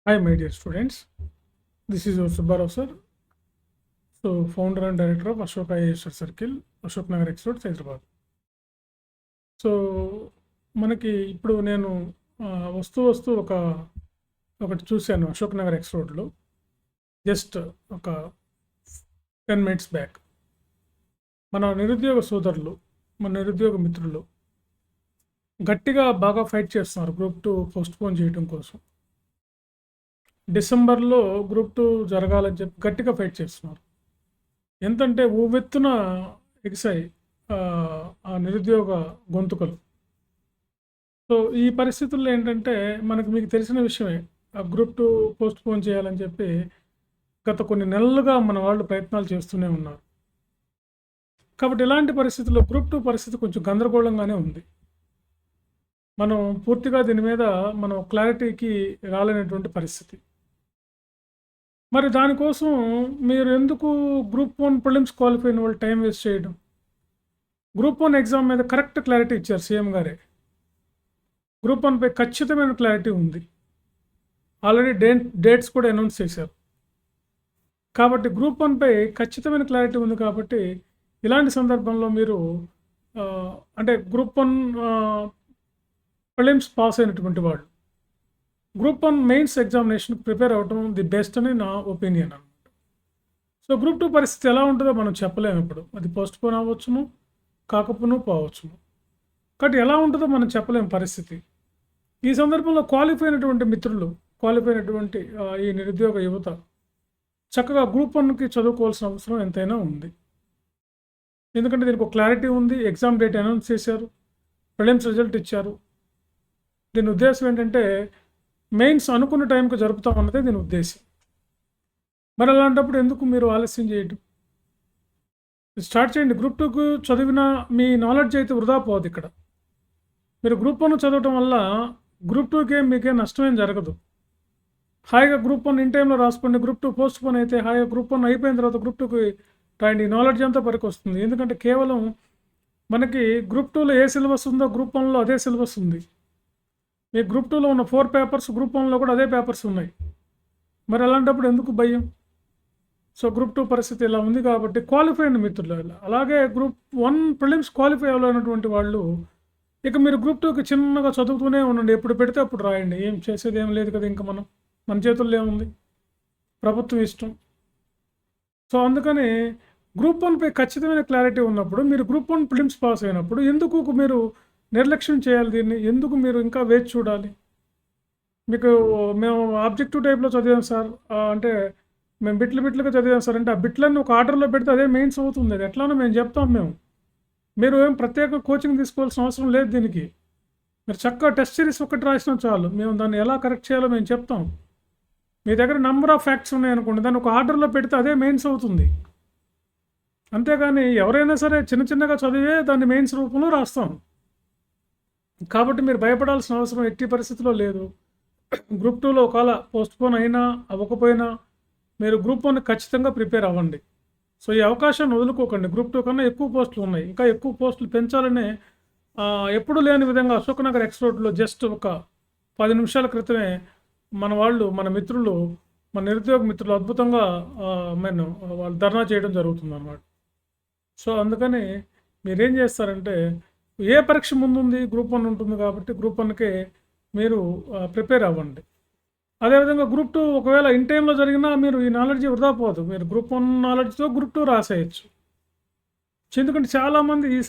Hi, my dear students. This is your Subbarao sir. So, founder and director of Ashoka IAS Circle, Ashok Nagar X Road, Hyderabad. So మనకి ఇప్పుడు నేను వస్తూ ఒకటి చూశాను Ashok Nagar X రోడ్లో just ఒక 10 minutes back. మన నిరుద్యోగ సోదరులు, మన నిరుద్యోగ మిత్రులు గట్టిగా బాగా ఫైట్ చేస్తున్నారు గ్రూప్ 2 పోస్ట్పోన్ చేయడం కోసం. డిసెంబర్లో గ్రూప్ 2 జరగాలని చెప్పి గట్టిగా ఫైట్ చేస్తున్నారు. ఎంతంటే ఊవెత్తున ఎగిసాయి ఆ నిరుద్యోగ గొంతుకలు. సో ఈ పరిస్థితుల్లో ఏంటంటే మీకు తెలిసిన విషయమే, ఆ గ్రూప్ 2 పోస్ట్పోన్ చేయాలని చెప్పి గత కొన్ని నెలలుగా మన వాళ్ళు ప్రయత్నాలు చేస్తూనే ఉన్నారు. కాబట్టి ఇలాంటి పరిస్థితుల్లో గ్రూప్ 2 పరిస్థితి కొంచెం గందరగోళంగానే ఉంది. మనం పూర్తిగా దీని మీద మనం క్లారిటీకి రాలేనటువంటి పరిస్థితి. మరి దానికోసం మీరు ఎందుకు గ్రూప్ 1 ప్రిలిమ్స్ క్వాలిఫై అయిన వాళ్ళు టైం వేస్ట్ చేయడం? గ్రూప్ 1 ఎగ్జామ్ మీద కరెక్ట్ క్లారిటీ ఇచ్చారు సీఎం గారే. గ్రూప్ 1 పై ఖచ్చితమైన క్లారిటీ ఉంది. ఆల్రెడీ డేట్స్ కూడా అనౌన్స్ చేశారు. కాబట్టి గ్రూప్ 1 పై ఖచ్చితమైన క్లారిటీ ఉంది. కాబట్టి ఇలాంటి సందర్భంలో మీరు అంటే గ్రూప్ 1 ప్రిలిమ్స్ పాస్ అయినటువంటి వాళ్ళు గ్రూప్ 1 మెయిన్స్ ఎగ్జామినేషన్ ప్రిపేర్ అవ్వటం ది బెస్ట్ అని నా ఒపీనియన్ అనమాట. సో గ్రూప్ 2 పరిస్థితి ఎలా ఉంటుందో మనం చెప్పలేము. ఇప్పుడు అది పోస్ట్పోన్ అవ్వచ్చును, కాకపోను పోవచ్చును. కాబట్టి ఎలా ఉంటుందో మనం చెప్పలేము పరిస్థితి. ఈ సందర్భంలో క్వాలిఫై అయినటువంటి మిత్రులు, క్వాలిఫై అయినటువంటి ఈ నిరుద్యోగ యువత చక్కగా గ్రూప్ 1కి చదువుకోవాల్సిన అవసరం ఎంతైనా ఉంది. ఎందుకంటే దీనికి ఒక క్లారిటీ ఉంది. ఎగ్జామ్ డేట్ అనౌన్స్ చేశారు, ప్రిలిమ్స్ రిజల్ట్ ఇచ్చారు. దీని ఉద్దేశం ఏంటంటే మెయిన్స్ అనుకున్న టైంకి జరుపుతామన్నదే దీని ఉద్దేశం. మరి అలాంటప్పుడు ఎందుకు మీరు ఆలస్యం చేయడం? స్టార్ట్ చేయండి. గ్రూప్ 2కు చదివిన మీ నాలెడ్జ్ అయితే వృధా పోదు. ఇక్కడ మీరు గ్రూప్ 1 చదవటం వల్ల గ్రూప్ 2కి మీకేం నష్టమేం జరగదు. హాయిగా గ్రూప్ 1 ఇన్ టైంలో రాసుకోండి. గ్రూప్ 2 పోస్ట్పోన్ అయితే హాయిగా గ్రూప్ 1 అయిపోయిన తర్వాత గ్రూప్ 2కి రాయండి. నాలెడ్జ్ అంతా పనికి వస్తుంది. ఎందుకంటే కేవలం మనకి గ్రూప్ 2లో ఏ సిలబస్ ఉందో గ్రూప్ 1లో అదే సిలబస్ ఉంది. మీ గ్రూప్ 2లో ఉన్న 4 పేపర్స్ గ్రూప్ 1లో కూడా అదే పేపర్స్ ఉన్నాయి. మరి అలాంటప్పుడు ఎందుకు భయం? సో గ్రూప్ 2 పరిస్థితి ఇలా ఉంది. కాబట్టి క్వాలిఫై అయిన మిత్రులు, అలాగే గ్రూప్ 1 ప్రిలిమ్స్ క్వాలిఫై అవ్వాలన్నటువంటి వాళ్ళు ఇక మీరు గ్రూప్ 2కి చిన్నగా చదువుతూనే ఉండండి. ఎప్పుడు పెడితే అప్పుడు రాయండి. ఏం చేసేది ఏం లేదు కదా. ఇంకా మన చేతుల్లో ఏముంది? ప్రభుత్వం ఇష్టం. సో అందుకని గ్రూప్ 1 పై ఖచ్చితమైన క్లారిటీ ఉన్నప్పుడు, మీరు గ్రూప్ 1 ప్రిలిమ్స్ పాస్ అయినప్పుడు ఎందుకు మీరు నిర్లక్ష్యం చేయాలి? దీన్ని ఎందుకు మీరు ఇంకా వేచి చూడాలి? మేము ఆబ్జెక్టివ్ టైప్లో చదివాం సార్, అంటే మేము బిట్లుగా చదివాం సార్ అంటే ఆ బిట్లన్నీ ఒక ఆర్డర్లో పెడితే అదే మెయిన్స్ అవుతుంది. అది ఎట్లానో మేము చెప్తాం. మీరు ఏం ప్రత్యేక కోచింగ్ తీసుకోవాల్సిన అవసరం లేదు దీనికి. మీరు చక్కగా టెస్ట్ సిరీస్ ఒకటి రాసినా చాలు. మేము దాన్ని ఎలా కరెక్ట్ చేయాలో మేము చెప్తాం. మీ దగ్గర నెంబర్ ఆఫ్ ఫ్యాక్ట్స్ ఉన్నాయనుకోండి, దాన్ని ఒక ఆర్డర్లో పెడితే అదే మెయిన్స్ అవుతుంది. అంతేగాని ఎవరైనా సరే చిన్నగా చదివే దాన్ని మెయిన్స్ రూపంలో రాస్తాం. కాబట్టి మీరు భయపడాల్సిన అవసరం ఎట్టి పరిస్థితిలో లేదు. గ్రూప్ 2లో ఒకవేళ పోస్ట్పోన్ అయినా అవ్వకపోయినా మీరు గ్రూప్ 1 ఖచ్చితంగా ప్రిపేర్ అవ్వండి. సో ఈ అవకాశాన్ని వదులుకోకండి. గ్రూప్ 2 కన్నా ఎక్కువ పోస్టులు ఉన్నాయి. ఇంకా ఎక్కువ పోస్టులు పెంచాలనే ఎప్పుడూ లేని విధంగా అశోక్ నగర్ ఎక్స్ రోడ్లో జస్ట్ ఒక 10 నిమిషాల క్రితమే మన మిత్రులు, మన నిరుద్యోగ మిత్రులు అద్భుతంగా వాళ్ళు ధర్నా చేయడం జరుగుతుంది అన్నమాట. సో అందుకని మీరేం చేస్తారంటే, ఏ పరీక్ష ముందుంది? గ్రూప్ 1 ఉంటుంది కాబట్టి గ్రూప్ 1కే మీరు ప్రిపేర్ అవ్వండి. అదేవిధంగా గ్రూప్ 2 ఒకవేళ ఇన్ టైంలో జరిగినా మీరు ఈ నాలెడ్జ్ వృధా పోదు. మీరు గ్రూప్ 1 నాలెడ్జ్తో గ్రూప్ 2 రాసేయచ్చు. ఎందుకంటే చాలామంది ఈ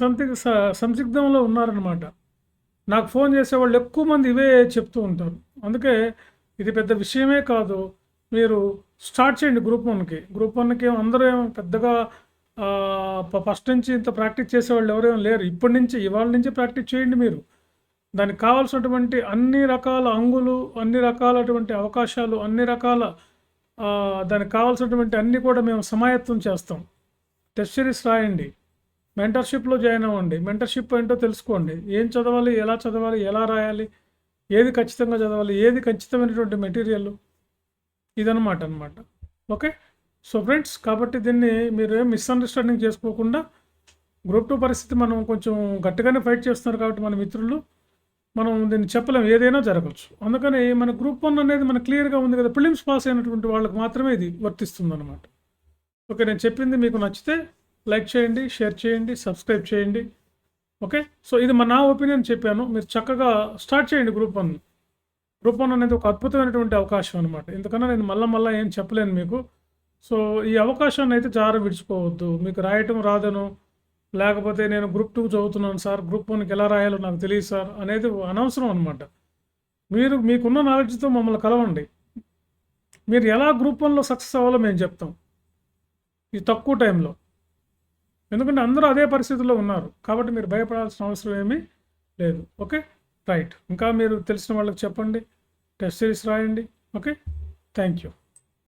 సందిగ్ధంలో ఉన్నారనమాట. నాకు ఫోన్ చేసేవాళ్ళు ఎక్కువ మంది ఇవే చెప్తూ ఉంటారు. అందుకే ఇది పెద్ద విషయమే కాదు. మీరు స్టార్ట్ చేయండి గ్రూప్ 1కి. గ్రూప్ 1కి అందరూ ఏమో పెద్దగా ఫస్ట్ నుంచి ఇంత ప్రాక్టీస్ చేసేవాళ్ళు ఎవరేమో లేరు. ఇవాళ నుంచి ప్రాక్టీస్ చేయండి. మీరు దానికి కావాల్సినటువంటి అన్ని రకాల అంగులు, అన్ని రకాలటువంటి అవకాశాలు, అన్ని రకాల దానికి కావాల్సినటువంటి అన్నీ కూడా మేము సమాయత్తం చేస్తాం. టెస్ట్ సిరీస్ రాయండి, మెంటర్షిప్లో జాయిన్ అవ్వండి. మెంటర్షిప్ ఏంటో తెలుసుకోండి. ఏం చదవాలి, ఎలా చదవాలి, ఎలా రాయాలి, ఏది ఖచ్చితంగా చదవాలి, ఏది ఖచ్చితమైనటువంటి మెటీరియల్, ఇదన్నమాట. ఓకే. సో ఫ్రెండ్స్, కాబట్టి దీన్ని మీరు ఏం మిస్అండర్స్టాండింగ్ చేసుకోకుండా, గ్రూప్ 2 పరిస్థితి మనం కొంచెం గట్టిగానే ఫైట్ చేస్తున్నారు కాబట్టి మన మిత్రులు మనం దీన్ని చెప్పలేం, ఏదైనా జరగచ్చు. అందుకని మన గ్రూప్ 1 అనేది మనకు క్లియర్‌గా ఉంది కదా! ప్రిలిమ్స్ పాస్ అయినటువంటి వాళ్ళకి మాత్రమే ఇది వర్తిస్తుందనమాట. ఓకే. నేను చెప్పింది మీకు నచ్చితే లైక్ చేయండి, షేర్ చేయండి, సబ్స్క్రైబ్ చేయండి. ఓకే. సో, ఇది నా ఒపీనియన్ చెప్పాను. మీరు చక్కగా స్టార్ట్ చేయండి గ్రూప్ 1. గ్రూప్ 1 అనేది ఒక అద్భుతమైనటువంటి అవకాశం అనమాట. ఎందుకన్నా నేను మళ్ళా ఏం చెప్పలేను మీకు. సో, ఈ అవకాశాన్ని అయితే జార విడుచుకోవద్దు. మీకు రాయటం రాదనో, లేకపోతే నేను గ్రూప్ 2 చదువుతున్నాను సార్, గ్రూప్ 1కి ఎలా రాయాలో నాకు తెలియదు సార్ అనేది అనవసరం అనమాట. మీరు మీకున్న నాలెడ్జ్‌తో మమ్మల్ని కలవండి. మీరు ఎలా గ్రూప్ 1లో సక్సెస్ అవ్వాలో మేము చెప్తాం. ఈ తక్కువ టైంలో. ఎందుకంటే అందరూ అదే పరిస్థితిలో ఉన్నారు. కాబట్టి మీరు భయపడాల్సిన అవసరం ఏమీ లేదు. ఓకే. రైట్. ఇంకా మీరు తెలిసిన వాళ్ళకి చెప్పండి. టెస్ట్ సిరీస్ రాయండి. ఓకే. Thank you.